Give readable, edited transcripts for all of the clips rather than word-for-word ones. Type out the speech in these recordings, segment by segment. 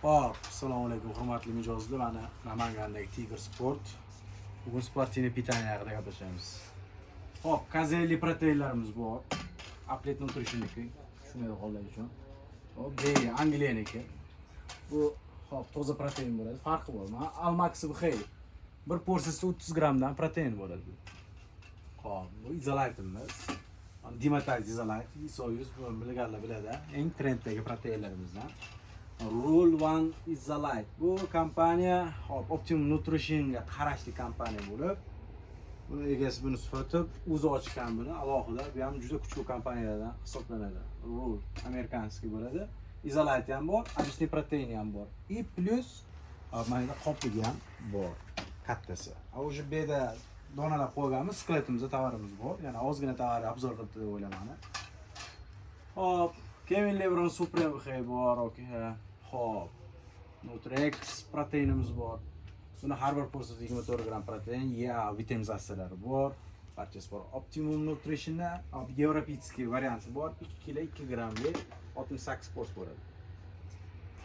Hop, assalomu alaykum hurmatli mijozlar. Mana Namangandagi Tiger Sport. Bugun sportini pitaniya haqida gaplashamiz. Hop, kazelli proteinlarimiz bor. Aplet nutrition'niki. Shuni qo'llash uchun. Hop, B Angliyaniki. Bu hop toza protein bo'ladi. Farqi bor. Mana Almax BH. Bir porsiyasida 30 grammdan protein bo'ladi. Hop, bu izolatimiz. Dematized izolat, ISO100 bu bilganlar biladi. Eng trenddagi proteinlarimizdan. Rule One Isolite. Bu kompaniya Optimum Nutrition'ga qarashli kompaniya bo'lib, buni egasi buni sotib, o'zi ochgan buni alohida. Bu ham juda kuchli kompaniyalardan hisoblanadi. Rule amerikanskiy bo'ladi. Isolite ham bor, обычный protein ham bor. И plus mana qopligi ham bor, kattasi. A уже beda donalar qo'yganmiz, skeletimizda tovarimiz bor. Yana ozgina tovar obzor qilibdi deb o'ylayman. Hop, Kevin Lebron Supreme BH bor, okey. Hop, Nutrex proteinimiz bor. Buni har bir porsiyada 24 gram protein, yağ, vitaminizatsiyalari bor. Barchasi bor. Optimum Nutrition'da Европейский varianti bor. 2 kg 2 gramli 68 pors bo'ladi.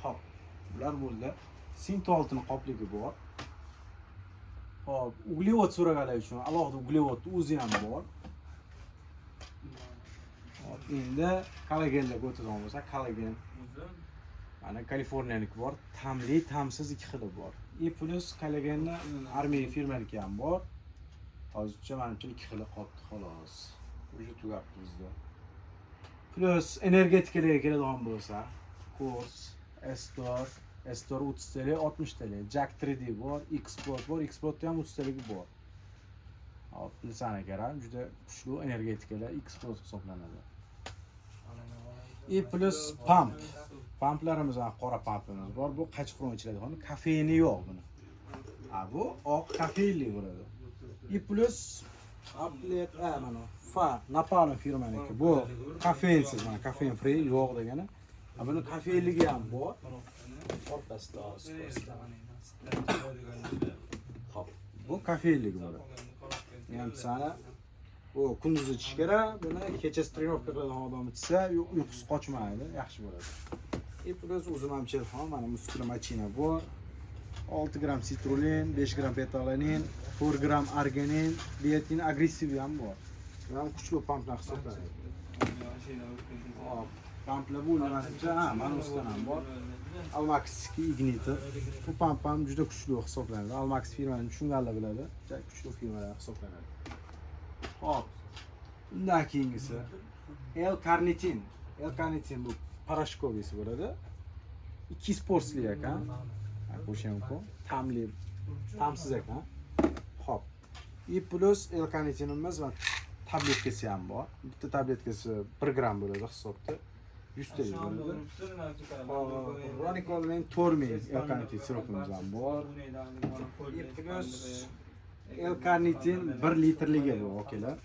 Hop, bular bo'ldi. Sintoltini qopligi bor. Hop, uglevod so'raganlar uchun alohida uglevodni o'zi ham bor. Hop, endi kollagenlarga o'tadigan bo'lsak, kollagen mana Kaliforniyaniki bor, ta'mli, ta'msiz ikki xili bor. И plus kollagenni armiya firmaligi ham bor. Hozircha menimcha ikki xili qoldi xolos. Уже tugabdi bizda. Plus energetikalarga keladigan bo'lsa, Kurs, Estor 30 TL, 60 TL, Jack 3D bor, Xport bor, Xportda ham 30 TL bor. Hop, bilsana kerak, juda kuchli energetikalar Xport hisoblanadi. И plus pump. Pamplarimiz ham qora pampimiz bor. Bu qachqiruvchi ichiladigan, kafeini yo'q buni. Bu oq kafeinli bo'ladi. И plus Aplet, mana Napalm firmaniki. Bu kafeinsiz, mana kafein free yo'q degani. Buni kafeinligi ham bor. O'rtasida. Hop, bu kafeinligi bo'ladi. Yani sana bu kunduz ichish kerak, buni kechasi trenirovka qiladigan odam ichsa, uyqusi qochmaydi, yaxshi bo'ladi. И plus o'zim ham cherxon, mana muskul machina bor. 6 gram sitrulin, 5 gram betalanin, 4 gram arginin, biotin agressiv ham bor. Bu ham kuchli pamplar hisoblanadi. Hop, pamplar bu nimacha, mana ustidan ham bor. Almax Igniter. Bu pamp ham juda kuchli hisoblanadi. Almax firmani tushunganlar biladi. Juda kuchli firmalar hisoblanadi. Hop. Undan keyingisi L-karnitin. L-karnitin bu parashkovisi bo'ladi. 2 porsli ekan. Qo'shish mumkin. Ta'mli, ta'msiz ekan. Hop. И plus L-karnitinimiz va tabletkasi ham bor. Bitta tabletkasi 1 gram bo'ladi hisobda. 100 TL bo'ladi. Ronicol'ning Tormi L-karnitin sirupimiz ham bor. И plus L-karnitin 1 litrligi bu, okeylar.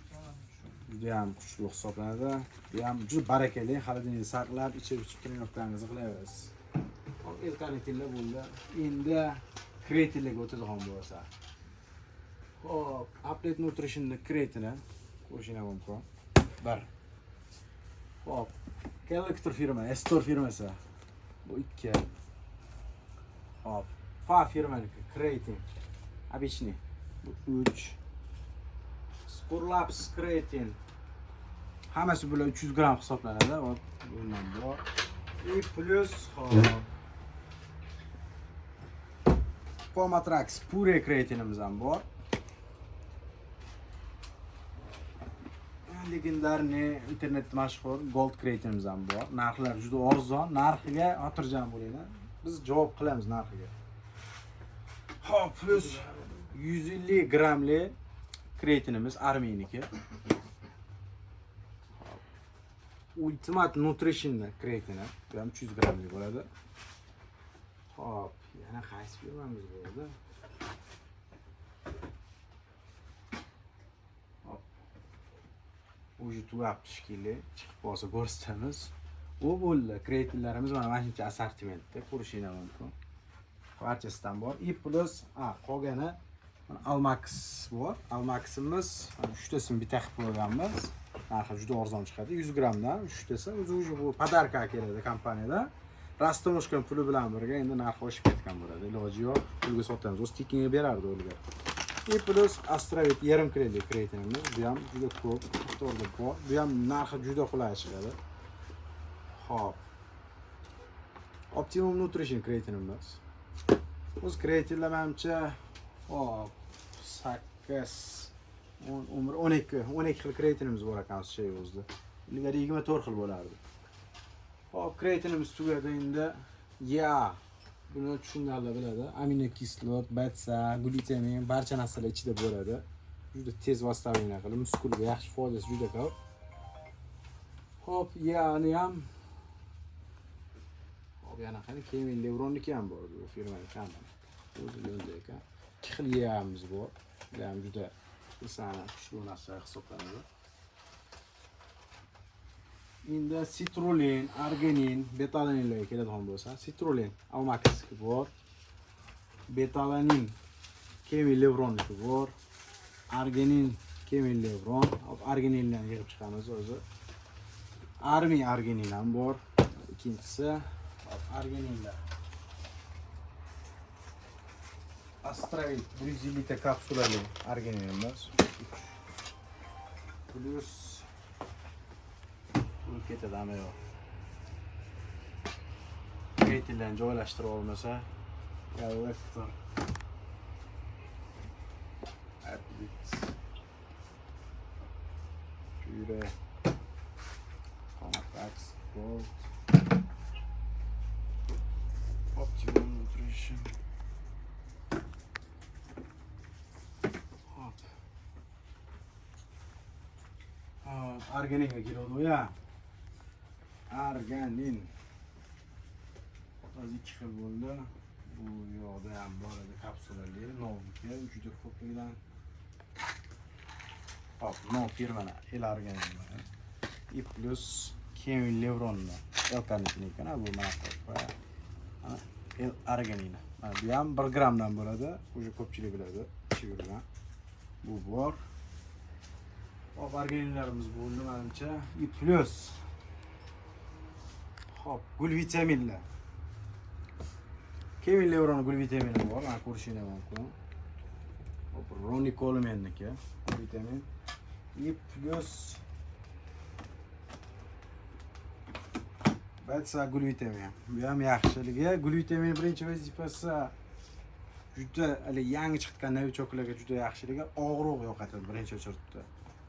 Juda ham kuchli hisoblanadi. Bu ham juda barakali, xolodilnik saqlab, ichib trenirovkangizni qilaverasiz. Hop, L-karnitinlar bo'ldi. Endi kreatinlarga o'tadigan bo'lsa. Hop, Aplet Nutrition'ning kreatini qo'shing mumkin. 1. Hop, Kellector firma, Estor firmasi. Bu 2. Hop, Fa firmaniki kreatin. Обычный. Bu 3. Sporlabs kreatin. Hammasi bilan 300 gram hisoblanadi. Hop, bundan bor. И plus Pomatrax Pure kreatinimiz ham bor. Legendarniy internetda mashhur Gold kreatinimiz ham bor. Narxlar juda arzon, narxiga xotirjam bo'linglar. Biz javob qilamiz narxiga. Hop, plus 150 gramli kreatinimiz Arminiki. Ultimate Nutrition kreatini, bu ham 300 gramli bo'ladi. Hop, yana qaysi firmamiz bo'ladi? Hop. Уже tugabdi shekilli, chiqib qolsa ko'rsatamiz. Bu bo'ldi. Kreatinlarimiz mana shuncha assortimentda ko'rishingiz mumkin. Barchasidan bor. И plus qolgani Almax bor. Almaximiz 3 tasini bitta qilib qo'yganmiz. Narxi juda arzon chiqadi. 100 gramdan 3 tasi o'zi bu podarka keladi kompaniyadan. Rastomoshkan puli bilan birga endi narxi oshib ketgan bo'ladi. Iloji yo'q, pulga sotamiz. O'z tekinga berardi ular. Plus Astravit yarim kiloli kreatinimiz. Bu ham juda ko'p, to'g'ri bor. Bu ham narxi juda qulay chiqadi. Xo'p. Optimum Nutrition kreatinimiz. O'z kreatinlar menimcha hop 8 umr 12 xil kreatinimiz bor ekan shay o'zida. Ilgari 24 xil bo'lardi. Hop, kreatinimiz tugadi endi. Buni tushunganlar biladi. Aminokislot, batsa, glutamin barcha narsalar ichida bo'ladi. Juda tez vastavleniya qilib, muskulga yaxshi foydasi juda ko'p. Hop, ni ham yana qani Kevin Levronniki ham bor bu firmaning hamma. O'zi yo'lda ekan. 2 xil yeyamiz bor. Bu ham juda insana kuchli narsa hisoblanadi. Endi sitrulin, arginin, betalaninlarga keladigan bo'lsa, sitrulin Almakis'ki bor. Betalanin Kevin Levronniki bor. Arginin Kevin Levron, argininlarni yig'ib chiqamiz o'zi. Army arginin ham bor. Ikkinchisi argininlar. Astravit 150 litre kapsulali argininimiz. Plus bu ketadi ama yo'q. Kreatinlarni joylashtirib olmasa, yalvaqtir. Jure. Compax Gold. Optimum Nutrition. Hop. Arganinga keladi ya. Arganin. Hozir 2 xil bo'ldi. Bu yoqda ham bor edi kapsulali, novniki, juda ko'pligidan. Hop, nov firmani El Arganin bor. И plus Kevin Levronni. L-karnitiniki bu mana bu. El Arganin. Bu ham 1 gramdan bo'ladi. O'sha ko'pchilik biladi. Chigirgan. Bu bor. Hop, arganinlarimiz bo'ldi menimcha. И plus hop, gul vitaminlar. Kevin Levron gul vitamini bor, mana ko'rishingiz mumkin. Hop, Ronnie Coleman'niki gul vitamin. И plus batsa gul vitamin. Bu ham yaxshiligi. Gul vitamin birinchi vazifasi juda yangi chiqqan novichoklarga juda yaxshiligi, og'riq yo'qotadi birinchi o'chirtda.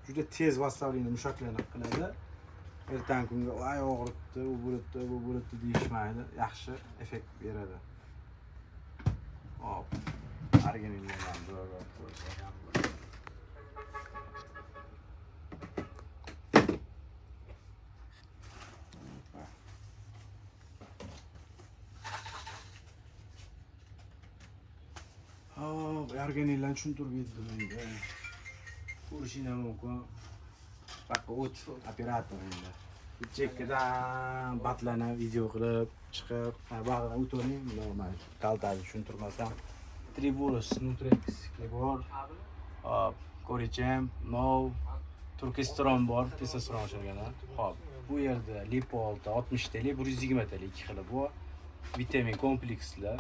Juda tez vastavleniya mushaklarni qiladi. Ertangi kunga ay og'ritdi, u bo'libdi deyishmaydi. Yaxshi effekt beradi. Hop. Arganinlardan zo'rroq ko'rsatam. Hop, arganinlarni tushuntirib berdim menga. Ko'rishingiz mumkin. Bak o't operator endi. Chekkadan batlana video qilib chiqib, bag'dan o'tib, normal kaltani tushuntirmasam. Tribulus Nutrex bor. Hop, Corichem, Nov, Turkestron bor, testosteron oshirganlar. Hop, bu yerda lipo 60 talik, 120 talik 2 xili bor. Vitamin komplekslar.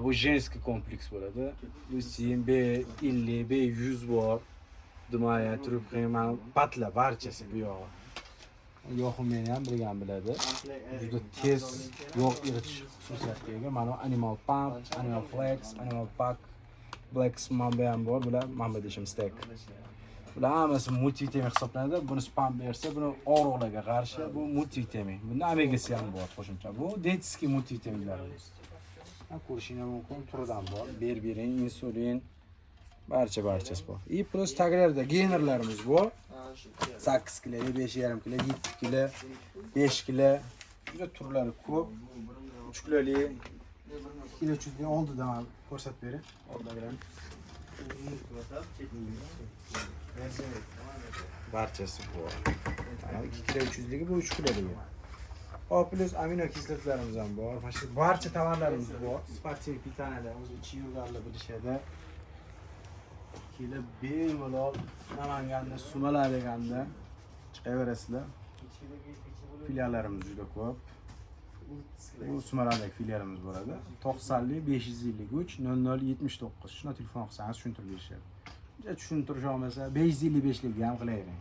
Bu женский kompleks bo'ladi. Lusin B50, B100 bor. Dumaya turib qiyman batla barchasi bu yo'q. Yo'qimni ham bilgan biladi. Juda tez yo'q iritish xususiyatiga ega. Mana Animal Pump, Animal Flex, Animal Pack, Black Mamba ham bor. Bular Mamba deyishim stack. Bular hammasi multivitamin hisoblanadi. Buni spam bersa, buni og'riqlarga qarshi bu multivitamin. Bunda omegasi ham bor qo'shimcha. Bu dietskiy multivitaminlar. Ko'rishingiz mumkin, turidan bor. Berberin, insulin, barchasi bor. И plus taglarda geynerlarimiz bor. 8 kilo, 5,5 kilo, 7 kilo, 5 kilo. Juda turlari ko'p. 3 kiloli, 300 oldidan ko'rsatib bering. Oldidan. Barchasi bor. Mana 2 kilo 300ligi bu 3 kiloligi. Hop, plus aminokislotlarimiz ham bor. Barcha tovarlarimiz bor. Sportiv pitanalar o'zi ichi yurganlar bilishadi. Kelib bemalol Namanganda sumalar deganda chiqaverasizlar. Filiallarimiz juda ko'p. Bu Sumaradagi filialimiz bo'ladi. 90 553 0079. Shuna telefon qilsangiz tushuntirib berishadi. Tushuntirish olmasa 555 likga ham qilayvering.